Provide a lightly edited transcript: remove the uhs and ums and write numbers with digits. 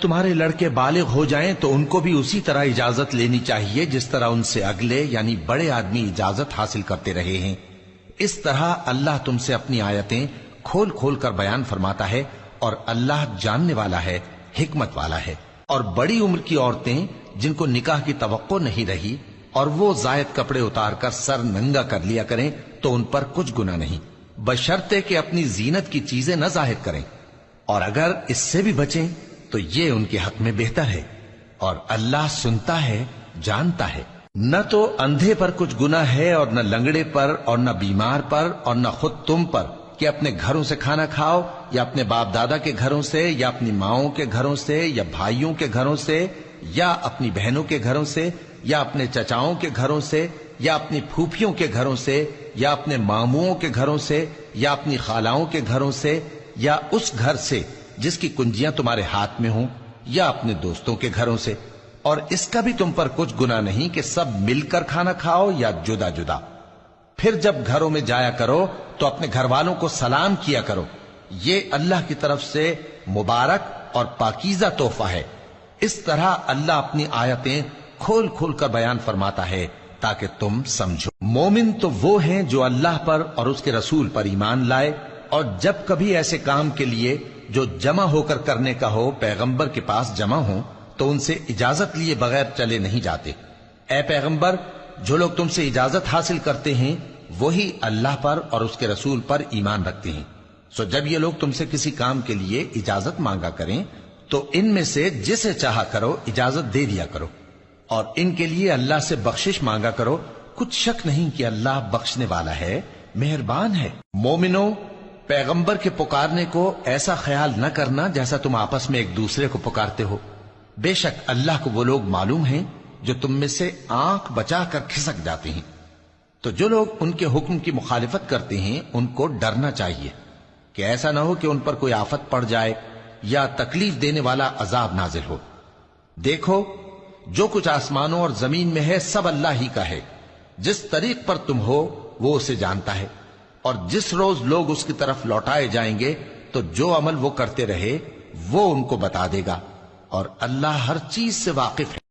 تمہارے لڑکے بالغ ہو جائیں تو ان کو بھی اسی طرح اجازت لینی چاہیے جس طرح ان سے اگلے یعنی بڑے آدمی اجازت حاصل کرتے رہے ہیں۔ اس طرح اللہ تم سے اپنی آیتیں کھول کھول کر بیان فرماتا ہے، اور اللہ جاننے والا ہے، حکمت والا ہے۔ اور بڑی عمر کی عورتیں جن کو نکاح کی توقع نہیں رہی اور وہ زائد کپڑے اتار کر سر ننگا کر لیا کریں تو ان پر کچھ گناہ نہیں، بشرطے کہ اپنی زینت کی چیزیں نہ ظاہر کریں، اور اگر اس سے بھی بچیں تو یہ ان کے حق میں بہتر ہے، اور اللہ سنتا ہے، جانتا ہے۔ نہ تو اندھے پر کچھ گناہ ہے اور نہ لنگڑے پر اور نہ بیمار پر اور نہ خود تم پر کہ اپنے گھروں سے کھانا کھاؤ یا اپنے باپ دادا کے گھروں سے یا اپنی ماؤں کے گھروں سے یا بھائیوں کے گھروں سے یا اپنی بہنوں کے گھروں سے یا اپنے چچاؤں کے گھروں سے یا اپنی پھوپھیوں کے گھروں سے یا اپنے ماموؤں کے گھروں سے یا اپنی خالاؤں کے گھروں سے یا اس گھر سے جس کی کنجیاں تمہارے ہاتھ میں ہوں یا اپنے دوستوں کے گھروں سے، اور اس کا بھی تم پر کچھ گناہ نہیں کہ سب مل کر کھانا کھاؤ یا جدا جدا۔ پھر جب گھروں میں جایا کرو تو اپنے گھر والوں کو سلام کیا کرو، یہ اللہ کی طرف سے مبارک اور پاکیزہ تحفہ ہے۔ اس طرح اللہ اپنی آیتیں کھول کھول کر بیان فرماتا ہے تاکہ تم سمجھو۔ مومن تو وہ ہیں جو اللہ پر اور اس کے رسول پر ایمان لائے، اور جب کبھی ایسے کام کے لیے جو جمع ہو کر کرنے کا ہو پیغمبر کے پاس جمع ہوں تو ان سے اجازت لیے بغیر چلے نہیں جاتے۔ اے پیغمبر، جو لوگ تم سے اجازت حاصل کرتے ہیں وہی اللہ پر اور اس کے رسول پر ایمان رکھتے ہیں، سو جب یہ لوگ تم سے کسی کام کے لیے اجازت مانگا کریں تو ان میں سے جسے چاہا کرو اجازت دے دیا کرو، اور ان کے لیے اللہ سے بخشش مانگا کرو، کچھ شک نہیں کہ اللہ بخشنے والا ہے، مہربان ہے۔ مومنو، پیغمبر کے پکارنے کو ایسا خیال نہ کرنا جیسا تم آپس میں ایک دوسرے کو پکارتے ہو، بے شک اللہ کو وہ لوگ معلوم ہیں جو تم میں سے آنکھ بچا کر کھسک جاتے ہیں۔ تو جو لوگ ان کے حکم کی مخالفت کرتے ہیں ان کو ڈرنا چاہیے کہ ایسا نہ ہو کہ ان پر کوئی آفت پڑ جائے یا تکلیف دینے والا عذاب نازل ہو۔ دیکھو، جو کچھ آسمانوں اور زمین میں ہے سب اللہ ہی کا ہے، جس طریق پر تم ہو وہ اسے جانتا ہے، اور جس روز لوگ اس کی طرف لوٹائے جائیں گے تو جو عمل وہ کرتے رہے وہ ان کو بتا دے گا، اور اللہ ہر چیز سے واقف ہے۔